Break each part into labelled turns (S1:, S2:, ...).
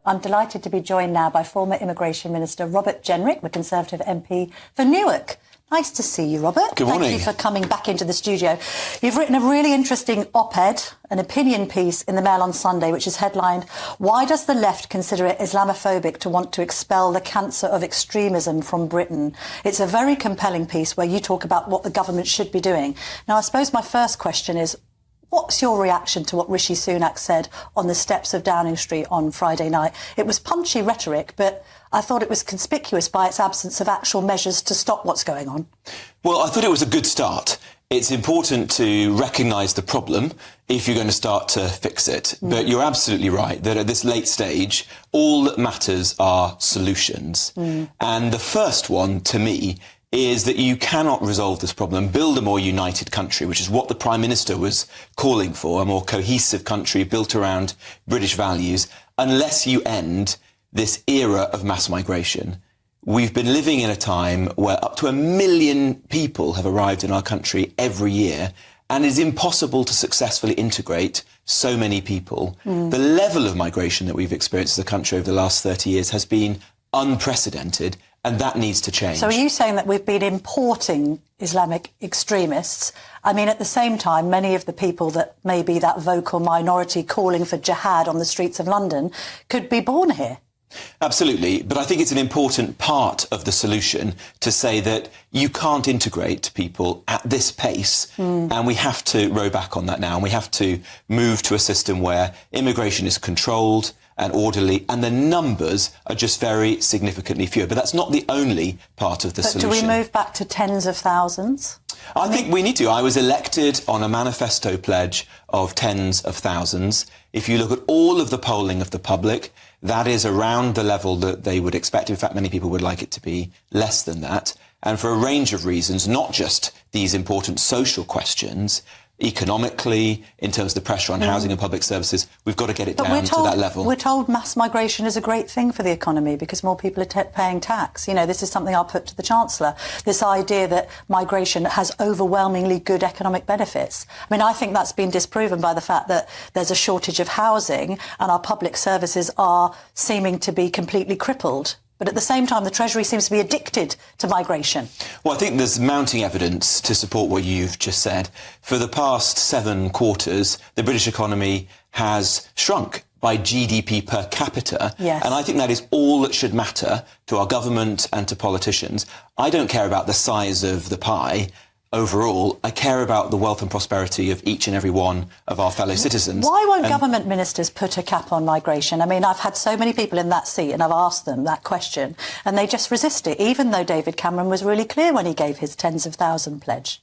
S1: I'm delighted to be joined now by former Immigration Minister Robert Jenrick, the Conservative MP for Newark. Nice to see you, Robert.
S2: Good morning.
S1: Thank you for coming back into the studio. You've written a really interesting op-ed, an opinion piece in the Mail on Sunday, which is headlined, "Why does the left consider it Islamophobic to want to expel the cancer of extremism from Britain?" It's a very compelling piece where you talk about what the government should be doing. Now, I suppose my first question is, what's your reaction to what Rishi Sunak said on the steps of Downing Street on Friday night? It was punchy rhetoric, but I thought it was conspicuous by its absence of actual measures to stop what's going on.
S2: Well, I thought it was a good start. It's important to recognise the problem if you're going to start to fix it. But you're absolutely right that at this late stage, all that matters are solutions. And the first one, to me, is that you cannot resolve this problem, build a more united country, which is what the Prime Minister was calling for, a more cohesive country built around British values, unless you end this era of mass migration. We've been living in a time where up to 1 million people have arrived in our country every year, and it is impossible to successfully integrate so many people. The level of migration that we've experienced as a country over the last 30 years has been unprecedented, and that needs to change.
S1: So are you saying that we've been importing Islamic extremists? I mean, at the same time, many of the people that may be that vocal minority calling for jihad on the streets of London could be born here.
S2: Absolutely, but I think it's an important part of the solution to say that you can't integrate people at this pace, and we have to row back on that now, and we have to move to a system where immigration is controlled and orderly, and the numbers are just very significantly fewer. But that's not the only part of the solution.
S1: Do we move back to tens of thousands?
S2: I think we need to. I was elected on a manifesto pledge of tens of thousands. If you look at all of the polling of the public, that is around the level that they would expect. In fact, many people would like it to be less than that. And for a range of reasons, not just these important social questions, economically, in terms of the pressure on housing and public services, we've got to get it down to that level.
S1: We're told mass migration is a great thing for the economy because more people are paying tax. You know, this is something I'll put to the Chancellor, this idea that migration has overwhelmingly good economic benefits. I mean, I think that's been disproven by the fact that there's a shortage of housing and our public services are seeming to be completely crippled. But at the same time, the Treasury seems to be addicted to migration.
S2: Well, I think there's mounting evidence to support what you've just said. For the past 7 quarters, the British economy has shrunk by GDP per capita.
S1: Yes.
S2: And I think that is all that should matter to our government and to politicians. I don't care about the size of the pie. Overall, I care about the wealth and prosperity of each and every one of our fellow citizens.
S1: Why won't government ministers put a cap on migration? I mean, I've had so many people in that seat and I've asked them that question and they just resist it, even though David Cameron was really clear when he gave his tens of thousands pledge.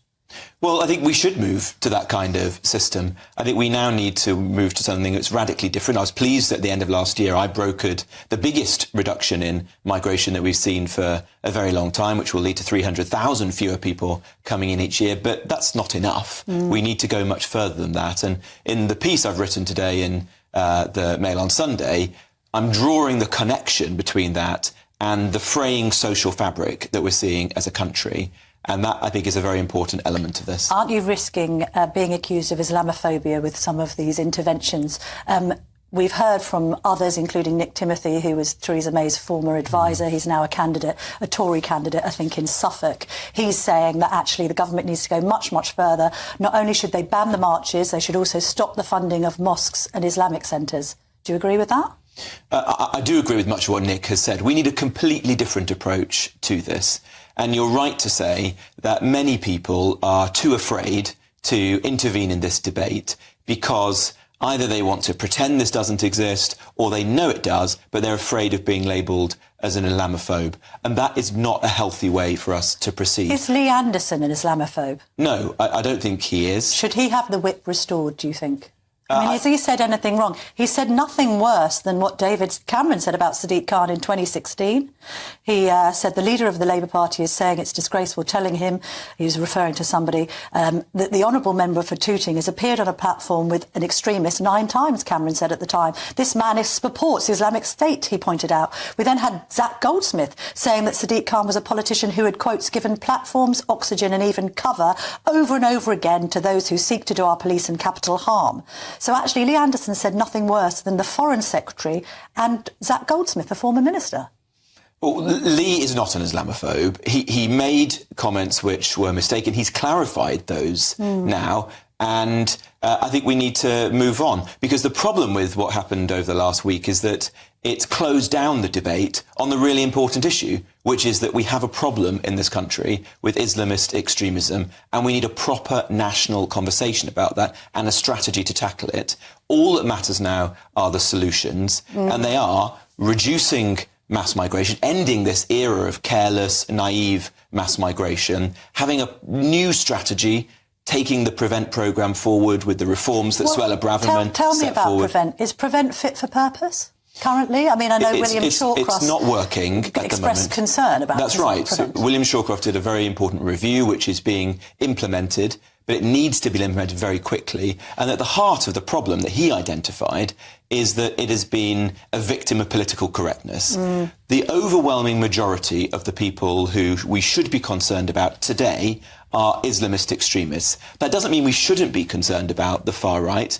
S2: Well, I think we should move to that kind of system. I think we now need to move to something that's radically different. I was pleased at the end of last year I brokered the biggest reduction in migration that we've seen for a very long time, which will lead to 300,000 fewer people coming in each year. But that's not enough. We need to go much further than that. And in the piece I've written today in the Mail on Sunday, I'm drawing the connection between that and the fraying social fabric that we're seeing as a country. And that, I think, is a very important element of this.
S1: Aren't you risking being accused of Islamophobia with some of these interventions? We've heard from others, including Nick Timothy, who was Theresa May's former advisor. He's now a candidate, a Tory candidate, I think, in Suffolk. He's saying that actually the government needs to go much, much further. Not only should they ban the marches, they should also stop the funding of mosques and Islamic centres. Do you agree with that?
S2: I do agree with much of what Nick has said. We need a completely different approach to this. And you're right to say that many people are too afraid to intervene in this debate because either they want to pretend this doesn't exist or they know it does, but they're afraid of being labelled as an Islamophobe. And that is not a healthy way for us to proceed.
S1: Is Lee Anderson an Islamophobe?
S2: No, I don't think he is.
S1: Should he have the whip restored, do you think? I mean, has he said anything wrong? He said nothing worse than what David Cameron said about Sadiq Khan in 2016. He said the leader of the Labour Party is saying it's disgraceful, telling him, he was referring to somebody, that the honourable member for Tooting has appeared on a platform with an extremist 9 times, Cameron said at the time. This man supports Islamic State, he pointed out. We then had Zach Goldsmith saying that Sadiq Khan was a politician who had, quotes, given platforms, oxygen and even cover over and over again to those who seek to do our police and capital harm. So actually, Lee Anderson said nothing worse than the Foreign Secretary and Zach Goldsmith, the former minister.
S2: Well, Lee is not an Islamophobe. He made comments which were mistaken. He's clarified those now. And I think we need to move on, because the problem with what happened over the last week is that it's closed down the debate on the really important issue, which is that we have a problem in this country with Islamist extremism, and we need a proper national conversation about that and a strategy to tackle it. All that matters now are the solutions, and they are reducing mass migration, ending this era of careless, naive mass migration, having a new strategy, taking the Prevent programme forward with the reforms that Suella Braverman
S1: tell me
S2: set
S1: about
S2: forward.
S1: Prevent. Is Prevent fit for purpose currently? I mean, I know William Shawcross...
S2: It's not working at the moment.
S1: ...expressed concern about
S2: That's right. So
S1: Prevent.
S2: William Shawcross did a very important review, which is being implemented, but it needs to be implemented very quickly. And at the heart of the problem that he identified is that it has been a victim of political correctness. The overwhelming majority of the people who we should be concerned about today are Islamist extremists. That doesn't mean we shouldn't be concerned about the far right.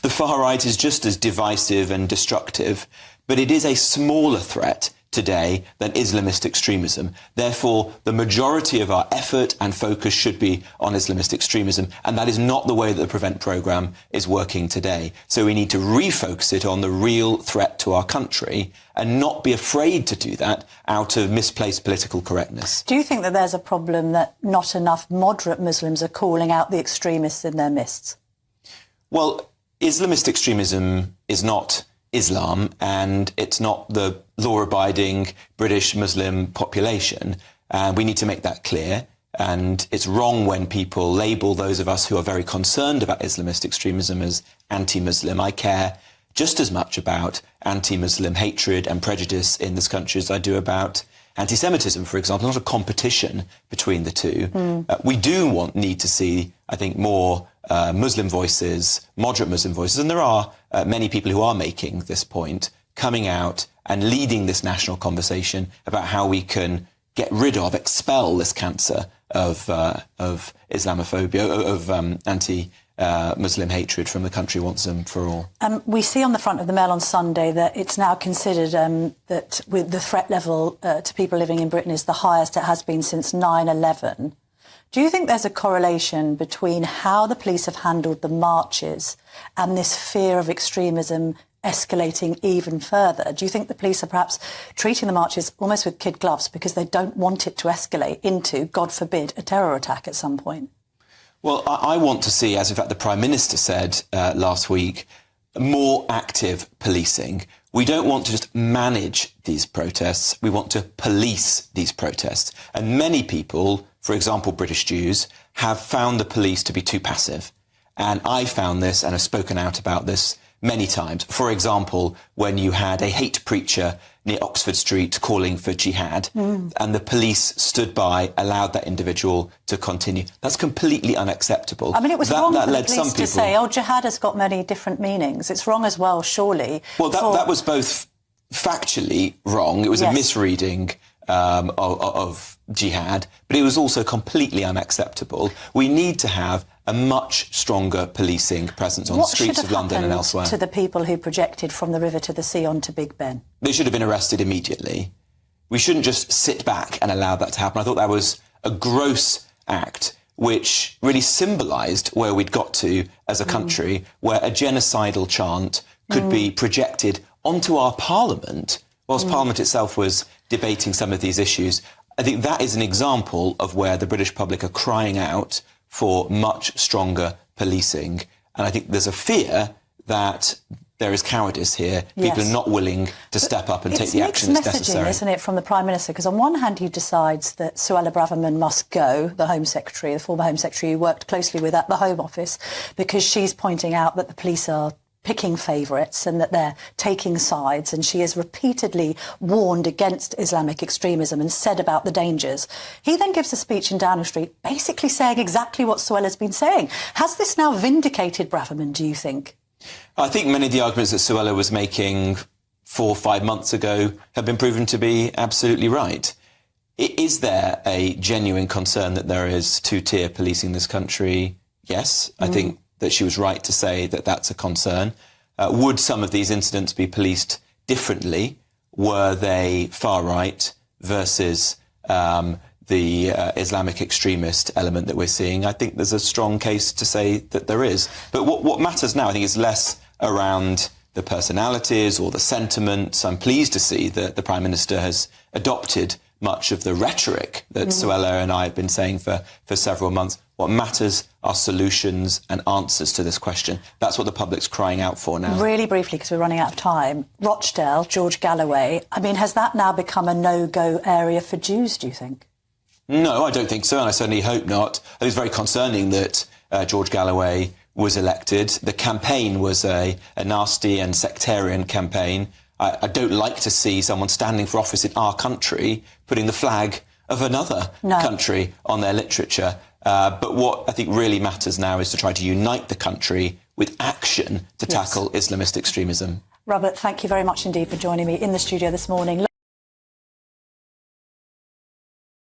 S2: The far right is just as divisive and destructive, but it is a smaller threat today than Islamist extremism. Therefore, the majority of our effort and focus should be on Islamist extremism, and that is not the way that the Prevent programme is working today. So we need to refocus it on the real threat to our country and not be afraid to do that out of misplaced political correctness.
S1: Do you think that there's a problem that not enough moderate Muslims are calling out the extremists in their midst?
S2: Well, Islamist extremism is not Islam, and it's not the law-abiding British Muslim population. And we need to make that clear. And it's wrong when people label those of us who are very concerned about Islamist extremism as anti-Muslim. I care just as much about anti-Muslim hatred and prejudice in this country as I do about anti-Semitism, for example. Not a competition between the two. We do need to see, I think, more Muslim voices, moderate Muslim voices, and there are many people who are making this point, coming out and leading this national conversation about how we can get rid of, expel this cancer of Islamophobia, of anti-Muslim hatred from the country once and for all.
S1: We see on the front of the Mail on Sunday that it's now considered that with the threat level to people living in Britain is the highest it has been since 9/11. Do you think there's a correlation between how the police have handled the marches and this fear of extremism escalating even further? Do you think the police are perhaps treating the marches almost with kid gloves because they don't want it to escalate into, God forbid, a terror attack at some point?
S2: Well, I want to see, as in fact the Prime Minister said last week, more active policing. We don't want to just manage these protests. We want to police these protests. And many people, for example, British Jews, have found the police to be too passive. And I found this and have spoken out about this many times. For example, when you had a hate preacher near Oxford Street calling for jihad, and the police stood by, allowed that individual to continue. That's completely unacceptable.
S1: I mean, it was wrong for the police
S2: to
S1: say, oh, jihad has got many different meanings. It's wrong as well, surely.
S2: Well, that was both factually wrong. It was a misreading of jihad, but it was also completely unacceptable. We need to have a much stronger policing presence on the streets of London and elsewhere.
S1: What should have happened to the people who projected from the river to the sea onto Big Ben?
S2: They should have been arrested immediately. We shouldn't just sit back and allow that to happen. I thought that was a gross act which really symbolised where we'd got to as a country, where a genocidal chant could be projected onto our parliament, whilst Parliament itself was debating some of these issues. I think that is an example of where the British public are crying out for much stronger policing. And I think there's a fear that there is cowardice here. People are not willing to step up and take the action that's necessary.
S1: It's mixed messaging, isn't it, from the Prime Minister? Because on one hand, he decides that Suella Braverman must go, the Home Secretary, the former Home Secretary who worked closely with at the Home Office, because she's pointing out that the police are picking favourites and that they're taking sides, and she has repeatedly warned against Islamic extremism and said about the dangers. He then gives a speech in Downing Street basically saying exactly what Suella's been saying. Has this now vindicated Braverman, do you think?
S2: I think many of the arguments that Suella was making 4 or 5 months ago have been proven to be absolutely right. Is there a genuine concern that there is two-tier policing in this country? Yes, I think that she was right to say that that's a concern. Would some of these incidents be policed differently were they far right versus the Islamic extremist element that we're seeing? I think there's a strong case to say that there is. But what matters now, I think, is less around the personalities or the sentiments. I'm pleased to see that the Prime Minister has adopted much of the rhetoric that Suella and I have been saying for several months. What matters are solutions and answers to this question. That's what the public's crying out for now.
S1: Really briefly, because we're running out of time, Rochdale, George Galloway, I mean, has that now become a no-go area for Jews, do you think?
S2: No, I don't think so, and I certainly hope not. I think it's very concerning that George Galloway was elected. The campaign was a nasty and sectarian campaign. I don't like to see someone standing for office in our country putting the flag of another country on their literature. But what I think really matters now is to try to unite the country with action to tackle Islamist extremism.
S1: Robert, thank you very much indeed for joining me in the studio this morning.